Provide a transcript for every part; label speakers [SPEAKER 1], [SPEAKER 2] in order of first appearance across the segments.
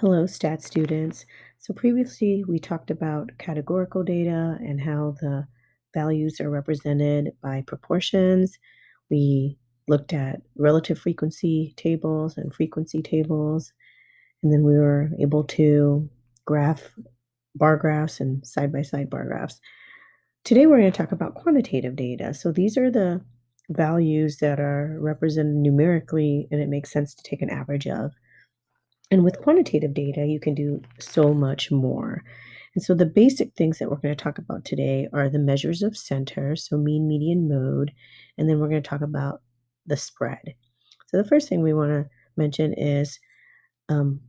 [SPEAKER 1] Hello, stat students. So previously we talked about categorical data and how the values are represented by proportions. We looked at relative frequency tables and frequency tables, and then we were able to graph bar graphs and side-by-side bar graphs. Today we're going to talk about quantitative data. So these are the values that are represented numerically, and it makes sense to take an average of. And with quantitative data, you can do so much more. And so the basic things that we're going to talk about today are the measures of center, so mean, median, mode, and then we're going to talk about the spread. So the first thing we want to mention is um,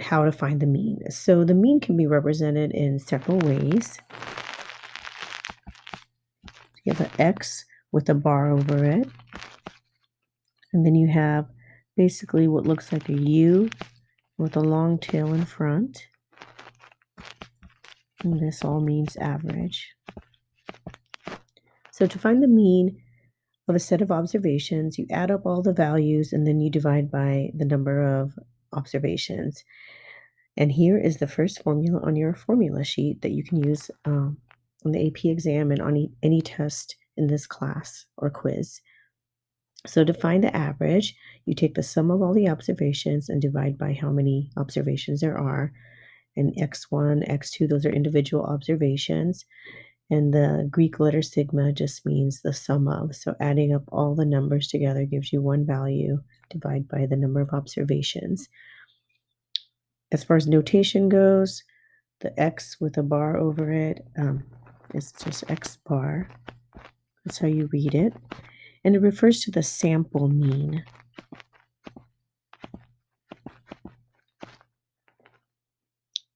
[SPEAKER 1] how to find the mean. So the mean can be represented in several ways. You have an X with a bar over it, and then you have basically what looks like a U with a long tail in front. And this all means average. So to find the mean of a set of observations, you add up all the values and then you divide by the number of observations. And here is the first formula on your formula sheet that you can use on the AP exam and on any test in this class or quiz. So to find the average, you take the sum of all the observations and divide by how many observations there are. And x1, x2, those are individual observations. And the Greek letter sigma just means the sum of. So adding up all the numbers together gives you one value, divide by the number of observations. As far as notation goes, the x with a bar over it is just x bar. That's how you read it. And it refers to the sample mean.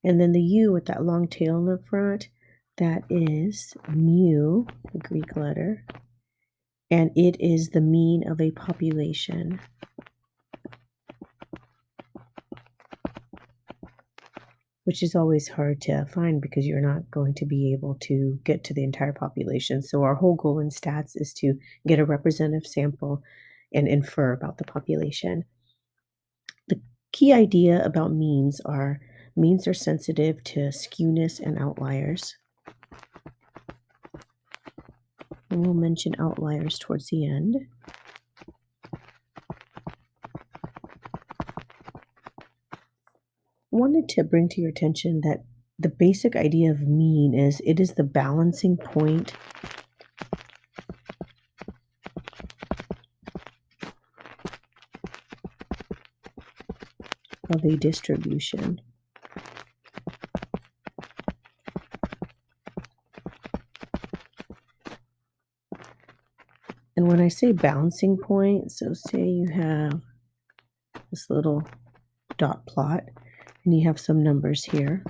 [SPEAKER 1] And then the u with that long tail in the front, that is mu, the Greek letter, and it is the mean of a population. Which is always hard to find because you're not going to be able to get to the entire population. So our whole goal in stats is to get a representative sample and infer about the population. The key idea about means are sensitive to skewness and outliers. And we'll mention outliers towards the end. Wanted to bring to your attention that the basic idea of mean is it is the balancing point of a distribution. And when I say balancing point, so say you have this little dot plot and you have some numbers here.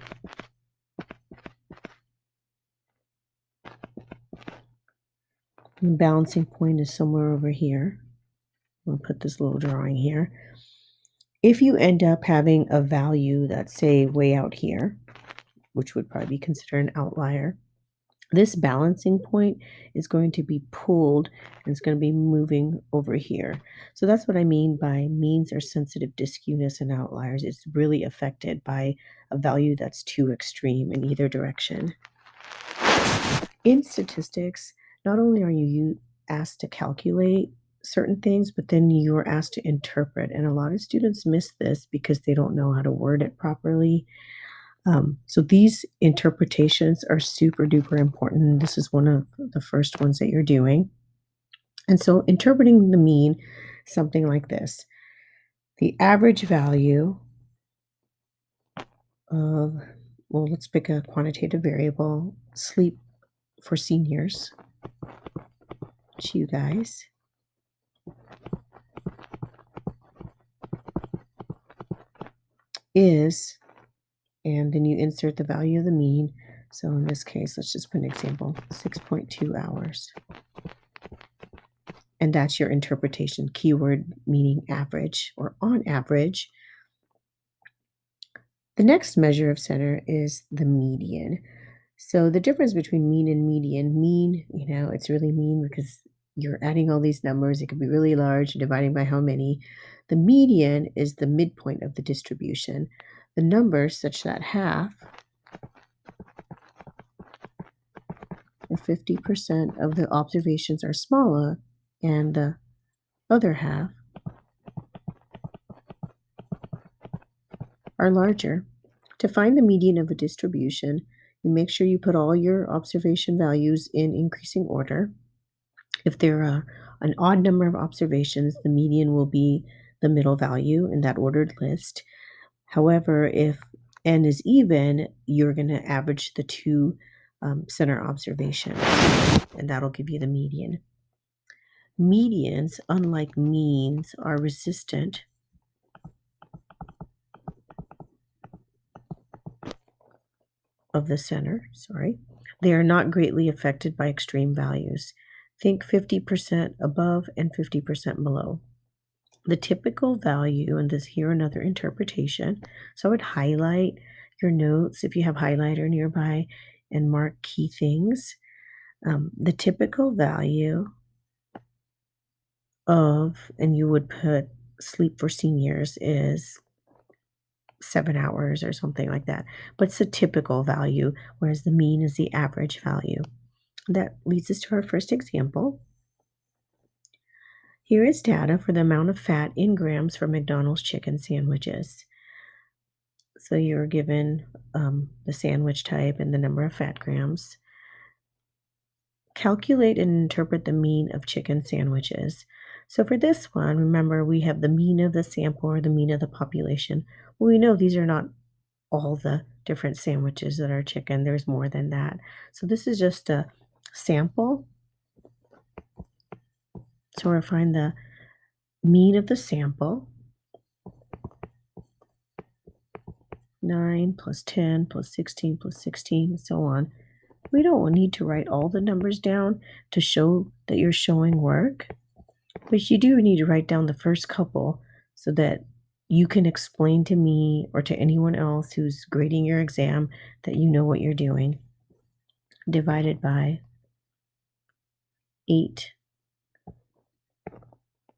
[SPEAKER 1] And the balancing point is somewhere over here. I'll put this little drawing here. If you end up having a value that's, say, way out here, which would probably be considered an outlier, this balancing point is going to be pulled and it's going to be moving over here. So that's what I mean by means are sensitive to skewness and outliers. It's really affected by a value that's too extreme in either direction. In statistics, not only are you asked to calculate certain things, but then you are asked to interpret. And a lot of students miss this because they don't know how to word it properly. So these interpretations are super duper important. This is one of the first ones that you're doing. And so interpreting the mean, something like this. The average value of, well, let's pick a quantitative variable, sleep for seniors. It's you guys. Is, and then you insert the value of the mean. So in this case, let's just put an example, 6.2 hours. And that's your interpretation, keyword meaning average or on average. The next measure of center is the median. So the difference between mean and median, mean, it's really mean because you're adding all these numbers. It could be really large, dividing by how many. The median is the midpoint of the distribution. the numbers such that half or 50% of the observations are smaller and the other half are larger. To find the median of a distribution, you make sure you put all your observation values in increasing order. If there are an odd number of observations, the median will be the middle value in that ordered list. However, if n is even, you're going to average the two center observations, and that'll give you the median. Medians, unlike means, are resistant of the center, They are not greatly affected by extreme values. Think 50% above and 50% below. The typical value, and this here another interpretation, so I would highlight your notes if you have highlighter nearby and mark key things. The typical value of, and you would put sleep for seniors is 7 hours or something like that. But it's a typical value, whereas the mean is the average value. That leads us to our first example. Here is data for the amount of fat in grams for McDonald's chicken sandwiches. So you're given the sandwich type and the number of fat grams. Calculate and interpret the mean of chicken sandwiches. So for this one, remember we have the mean of the sample or the mean of the population. Well, we know these are not all the different sandwiches that are chicken. There's more than that. So this is just a sample. So we'll find the mean of the sample. 9 plus 10 plus 16 plus 16 and so on. We don't need to write all the numbers down to show that you're showing work, but you do need to write down the first couple so that you can explain to me or to anyone else who's grading your exam that you know what you're doing. Divided by 8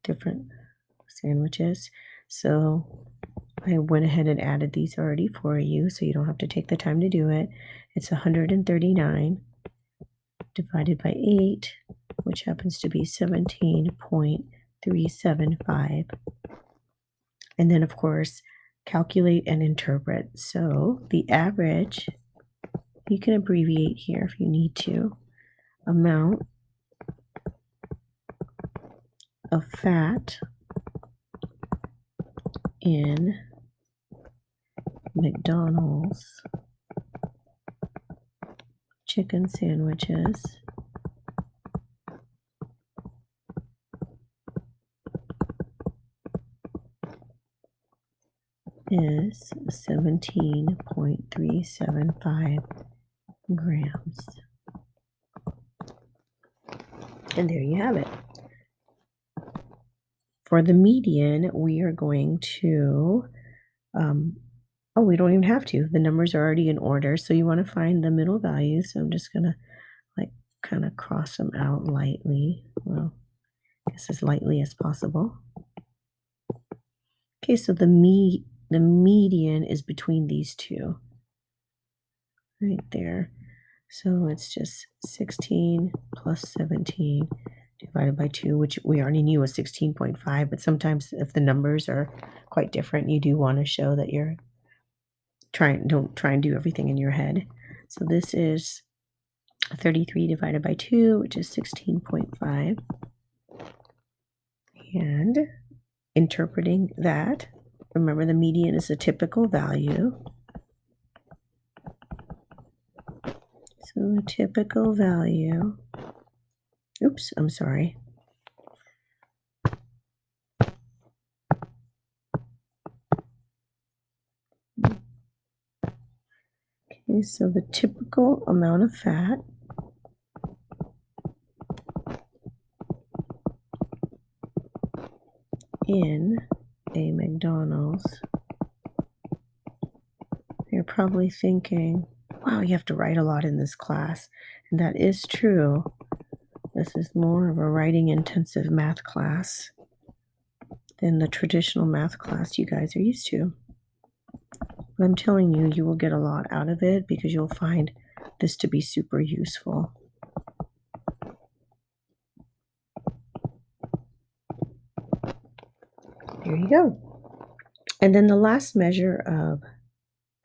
[SPEAKER 1] different sandwiches. So I went ahead and added these already for you, so you don't have to take the time to do it. It's 139 divided by 8, which happens to be 17.375. And then, of course, calculate and interpret. So the average, you can abbreviate here if you need to, amount of fat in McDonald's chicken sandwiches is 17.375 grams. And there you have it. For the median, we are going to, we don't even have to. The numbers are already in order. So you want to find the middle value. So I'm just going to kind of cross them out lightly. Well, I guess as lightly as possible. Okay, so the median is between these two. Right there. So it's just 16 plus 17 divided by 2, which we already knew was 16.5, but sometimes if the numbers are quite different, you do want to show that you're don't try and do everything in your head. So this is 33 divided by 2, which is 16.5. And interpreting that, remember the median is a typical value. So the typical value, oops, I'm sorry. Okay, so the typical amount of fat in a McDonald's. You're probably thinking, wow, you have to write a lot in this class. And that is true. This is more of a writing intensive math class than the traditional math class you guys are used to. But I'm telling you, you will get a lot out of it because you'll find this to be super useful. There you go. And then the last measure of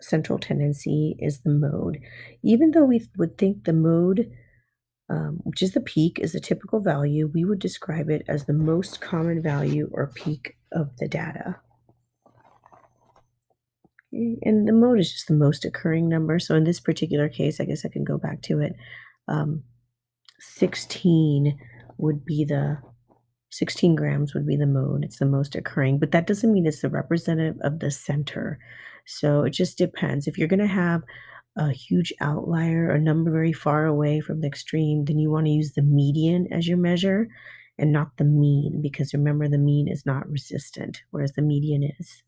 [SPEAKER 1] central tendency is the mode. Even though we would think the mode, which is the peak, is a typical value, we would describe it as the most common value or peak of the data. And the mode is just the most occurring number. So in this particular case, I guess I can go back to it. 16 would be the 16 grams would be the mode. It's the most occurring, but that doesn't mean it's the representative of the center. So it just depends. If you're going to have a huge outlier, a number very far away from the extreme, then you want to use the median as your measure and not the mean, because remember, the mean is not resistant, whereas the median is.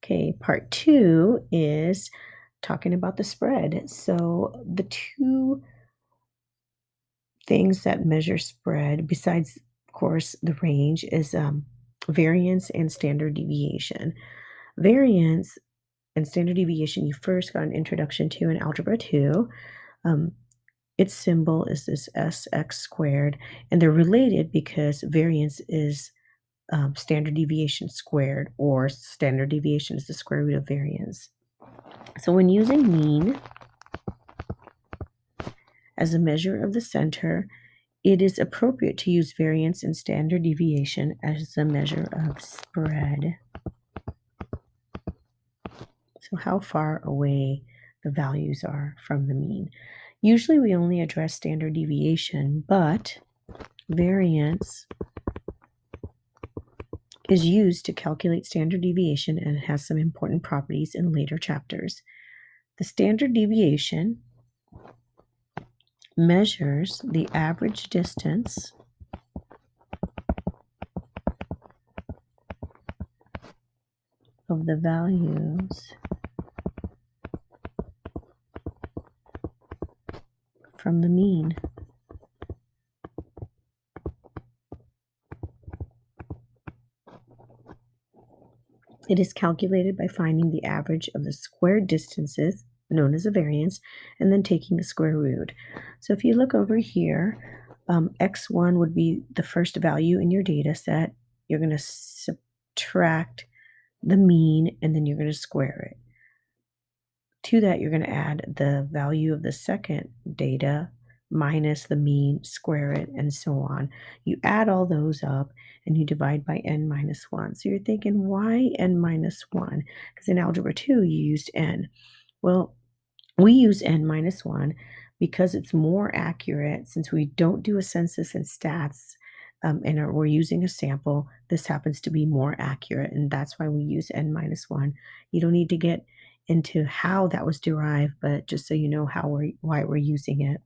[SPEAKER 1] Okay, part 2 is talking about the spread. So the two things that measure spread, besides, of course, the range, is variance and standard deviation. Variance and standard deviation, you first got an introduction to in Algebra 2. Um, its symbol is this sx squared, and they're related because variance is standard deviation squared, or standard deviation is the square root of variance. So when using mean as a measure of the center, it is appropriate to use variance and standard deviation as a measure of spread. So how far away the values are from the mean. Usually we only address standard deviation, but variance is used to calculate standard deviation and it has some important properties in later chapters. The standard deviation measures the average distance of the values from the mean. It is calculated by finding the average of the squared distances, known as a variance, and then taking the square root. So if you look over here, x1 would be the first value in your data set. You're going to subtract the mean, and then you're going to square it. To that, you're going to add the value of the second data minus the mean, square it, and so on. You add all those up and you divide by n minus 1. So you're thinking, why n minus 1? Because in Algebra 2, you used n. Well, we use n minus 1 because it's more accurate. Since we don't do a census and stats, and we're using a sample, this happens to be more accurate, and that's why we use n minus 1. You don't need to get into how that was derived, but just so you know why we're using it.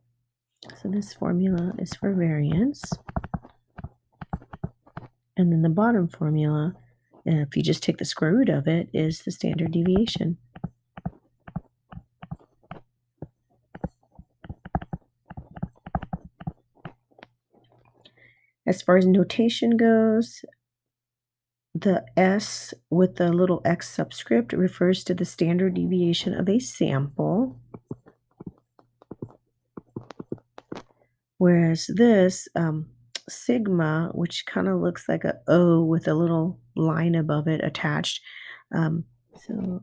[SPEAKER 1] So this formula is for variance. And then the bottom formula, if you just take the square root of it, is the standard deviation. As far as notation goes, the S with the little x subscript refers to the standard deviation of a sample, whereas this sigma, which kind of looks like a O with a little line above it attached, so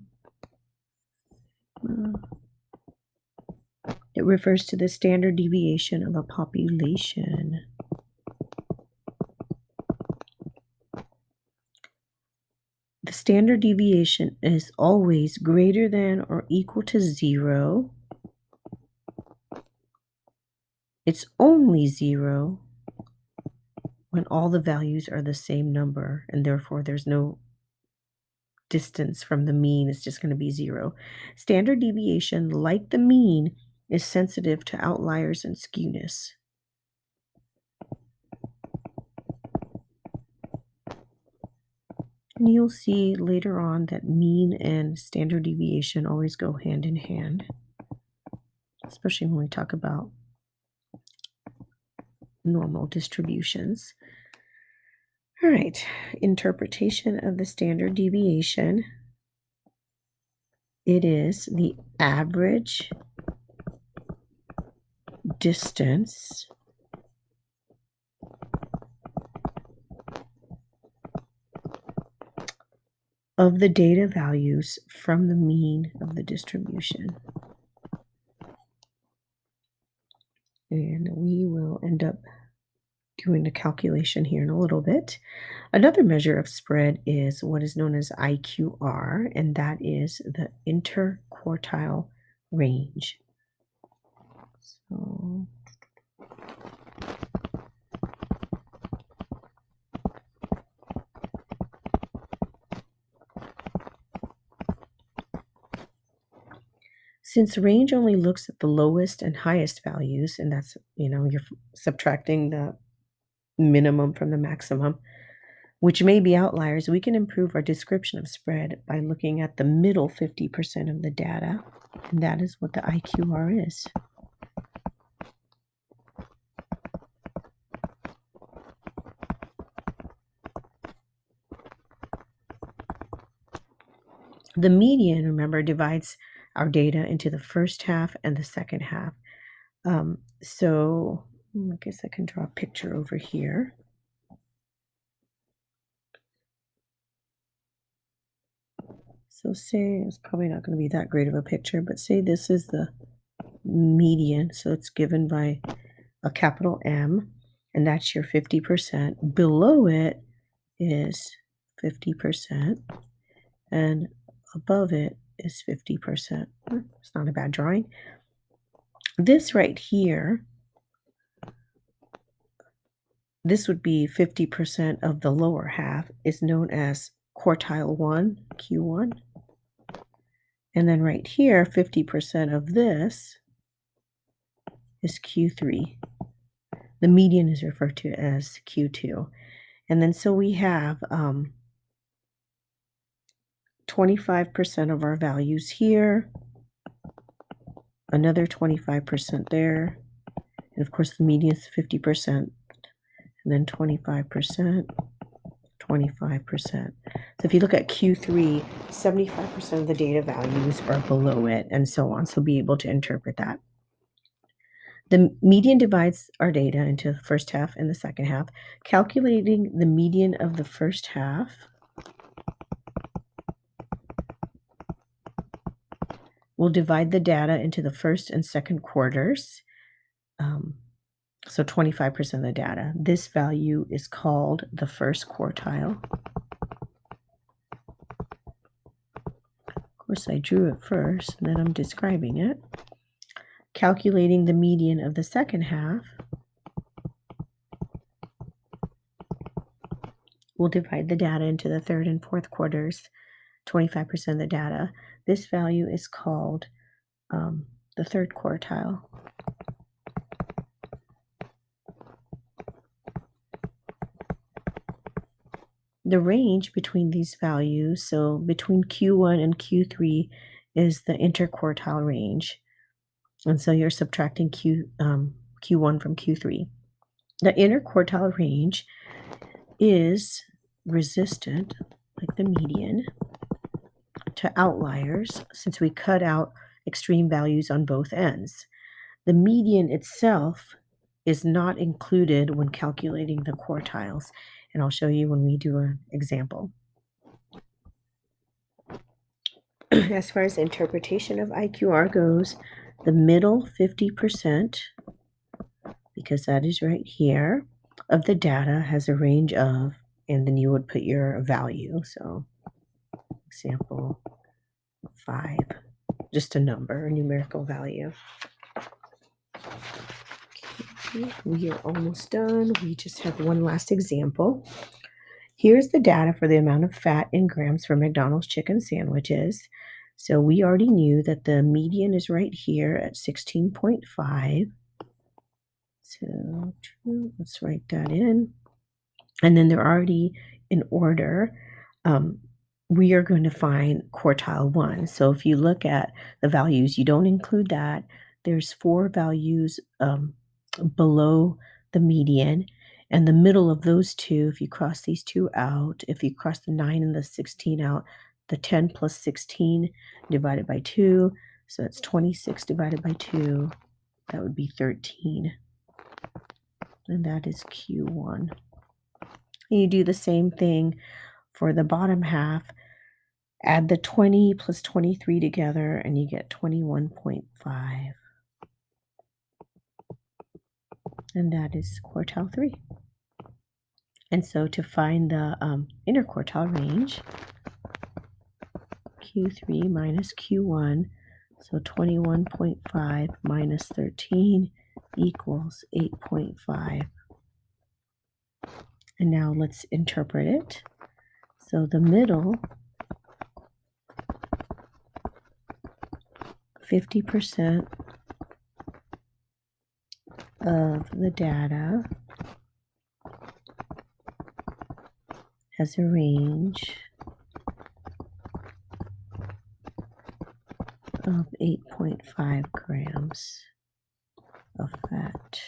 [SPEAKER 1] it refers to the standard deviation of a population. The standard deviation is always greater than or equal to 0. It's only 0 when all the values are the same number, and therefore there's no distance from the mean. It's just going to be 0. Standard deviation, like the mean, is sensitive to outliers and skewness. And you'll see later on that mean and standard deviation always go hand in hand, especially when we talk about normal distributions. All right, interpretation of the standard deviation. It is the average distance of the data values from the mean of the distribution. And we will end up doing the calculation here in a little bit. Another measure of spread is what is known as IQR, and that is the interquartile range. So since range only looks at the lowest and highest values, and that's, you're subtracting the minimum from the maximum, which may be outliers, we can improve our description of spread by looking at the middle 50% of the data, and that is what the IQR is. The median, remember, divides our data into the first half and the second half. So I guess I can draw a picture over here. So say, it's probably not going to be that great of a picture, but say this is the median. So it's given by a capital M, and that's your 50%. Below it is 50%, and above it is 50%. It's not a bad drawing. This right here, this would be 50% of the lower half, is known as quartile 1, Q1. And then right here, 50% of this is Q3. The median is referred to as Q2. And then so we have 25% of our values here, another 25% there, and of course the median is 50%, and then 25%, 25%. So if you look at Q3, 75% of the data values are below it, and so on. So be able to interpret that. The median divides our data into the first half and the second half. Calculating the median of the first half, we'll divide the data into the first and second quarters. So 25% of the data. This value is called the first quartile. Of course, I drew it first, and then I'm describing it. Calculating the median of the second half, we'll divide the data into the third and fourth quarters, 25% of the data. This value is called the third quartile. The range between these values, so between Q1 and Q3, is the interquartile range. And so you're subtracting Q1 from Q3. The interquartile range is resistant, like the median, to outliers since we cut out extreme values on both ends. The median itself is not included when calculating the quartiles, and I'll show you when we do an example. As far as interpretation of IQR goes, the middle 50%, because that is right here, of the data has a range of, and then you would put your value. So example 5, just a number, a numerical value. Okay, we are almost done. We just have one last example. Here's the data for the amount of fat in grams for McDonald's chicken sandwiches. So we already knew that the median is right here at 16.5. So let's write that in. And then they're already in order. We are going to find quartile 1. So if you look at the values, you don't include that. There's 4 values below the median. And the middle of those two, if you cross these two out, if you cross the 9 and the 16 out, the 10 plus 16 divided by 2. So that's 26 divided by 2. That would be 13. And that is Q1. And you do the same thing for the bottom half. Add the 20 plus 23 together, and you get 21.5. And that is quartile 3. And so to find the interquartile range, Q3 minus Q1, so 21.5 minus 13 equals 8.5. And now let's interpret it. So the middle, 50% of the data has a range of 8.5 grams of fat.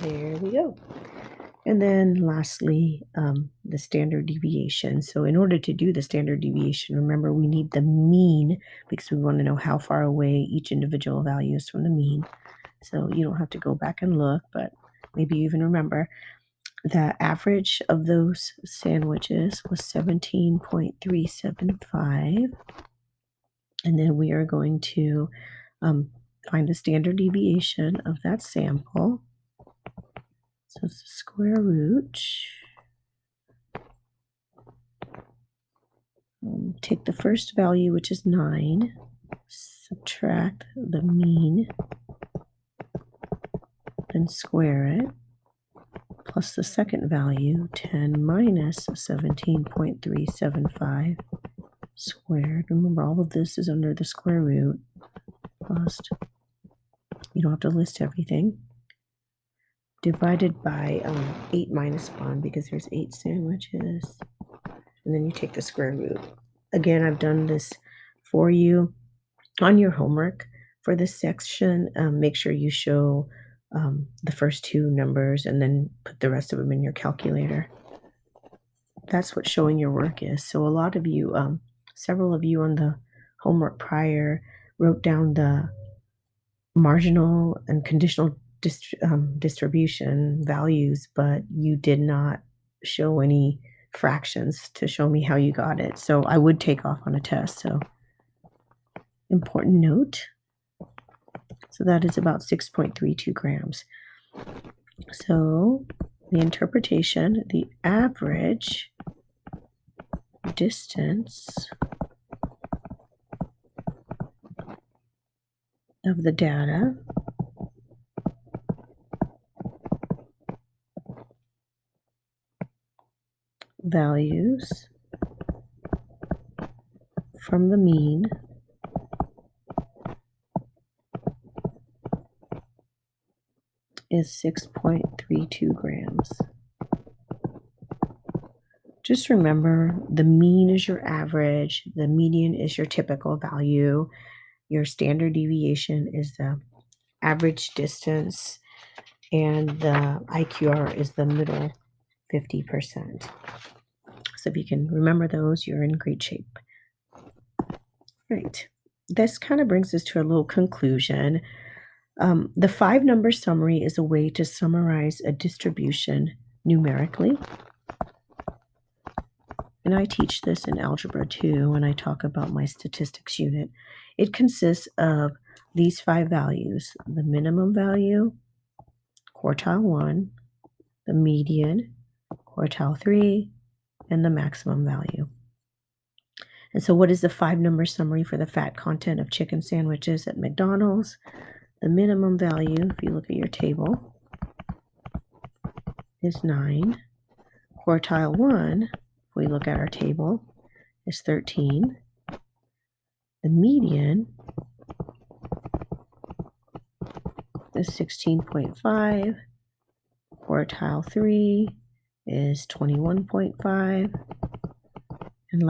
[SPEAKER 1] There we go. And then lastly, the standard deviation. So in order to do the standard deviation, remember we need the mean because we want to know how far away each individual value is from the mean. So you don't have to go back and look, but maybe you even remember the average of those sandwiches was 17.375. And then we are going to find the standard deviation of that sample. So it's the square root. Take the first value, which is 9, subtract the mean, then square it, plus the second value, 10 minus 17.375 squared. Remember, all of this is under the square root, plus, you don't have to list everything, divided by 8 minus 1, because there's 8 sandwiches, and then you take the square root. Again, I've done this for you on your homework. For this section, make sure you show the first 2 numbers and then put the rest of them in your calculator. That's what showing your work is. So a lot of you, several of you on the homework prior wrote down the marginal and conditional distribution values, but you did not show any fractions to show me how you got it. So I would take off on a test. So important note. So that is about 6.32 grams. So the interpretation, the average distance of the data values from the mean is 6.32 grams. Just remember, the mean is your average, the median is your typical value, your standard deviation is the average distance, and the IQR is the middle 50%. So if you can remember those, you're in great shape. Right. This kind of brings us to a little conclusion. The 5-number summary is a way to summarize a distribution numerically. And I teach this in Algebra 2 when I talk about my statistics unit. It consists of these 5 values: the minimum value, quartile 1, the median, quartile 3, and the maximum value. And so what is the 5-number summary for the fat content of chicken sandwiches at McDonald's? The minimum value, if you look at your table, is 9. Quartile 1, if we look at our table, is 13. The median is 16.5. Quartile 3 is 21.5. And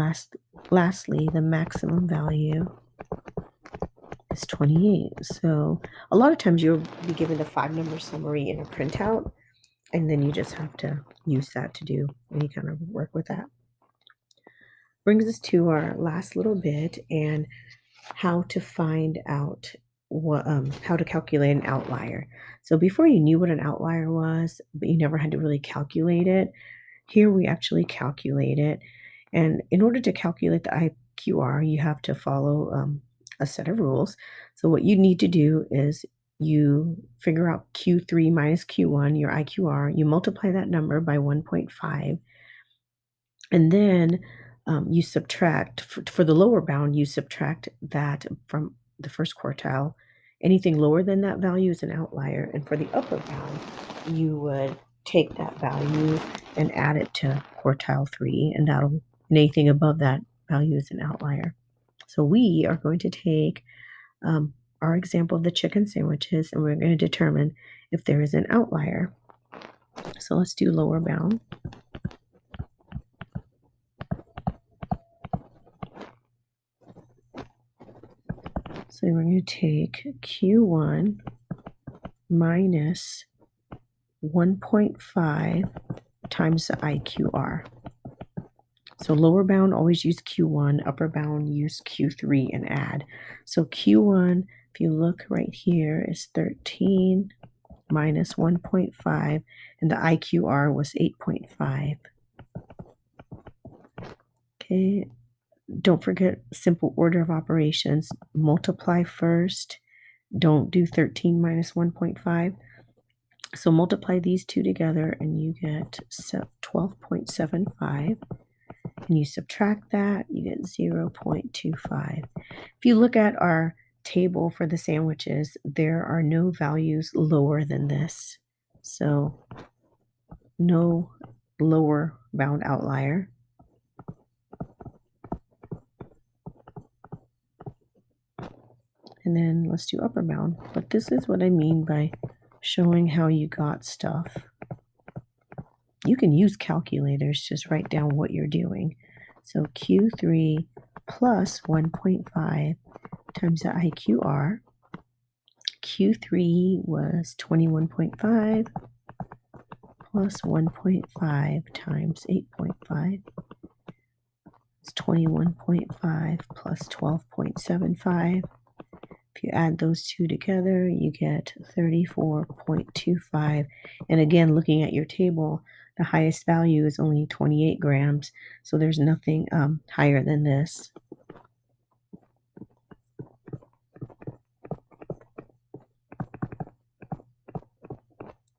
[SPEAKER 1] lastly, the maximum value is 28. So a lot of times you'll be given the 5-number summary in a printout. And then you just have to use that to do any kind of work with that. Brings us to our last little bit and how to find out how to calculate an outlier. So before you knew what an outlier was, but you never had to really calculate it, here we actually calculate it. And in order to calculate the IQR, you have to follow a set of rules. So what you need to do is you figure out Q3 minus Q1, your IQR, you multiply that number by 1.5, and then you subtract, for the lower bound, you subtract that from the first quartile. Anything lower than that value is an outlier. And for the upper bound, you would take that value and add it to quartile 3, and anything above that value is an outlier. So we are going to take our example of the chicken sandwiches, and we're going to determine if there is an outlier. So let's do lower bound. So we're going to take Q1 minus 1.5 times the IQR. So lower bound, always use Q1, upper bound, use Q3 and add. So Q1, if you look right here, is 13 minus 1.5, and the IQR was 8.5. Okay, don't forget simple order of operations. Multiply first. Don't do 13 minus 1.5. So multiply these two together and you get 12.75. And you subtract that, you get 0.25. If you look at our table for the sandwiches, there are no values lower than this. So no lower bound outlier. And then let's do upper bound. But this is what I mean by showing how you got stuff. You can use calculators, just write down what you're doing. So Q3 plus 1.5 times the IQR. Q3 was 21.5 plus 1.5 times 8.5. It's 21.5 plus 12.75. If you add those two together, you get 34.25. And again, looking at your table, the highest value is only 28 grams. So there's nothing higher than this.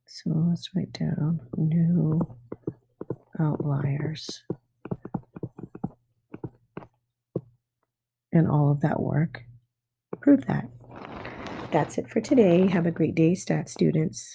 [SPEAKER 1] So let's write down new outliers and all of that work. Prove that. That's it for today. Have a great day, stat students.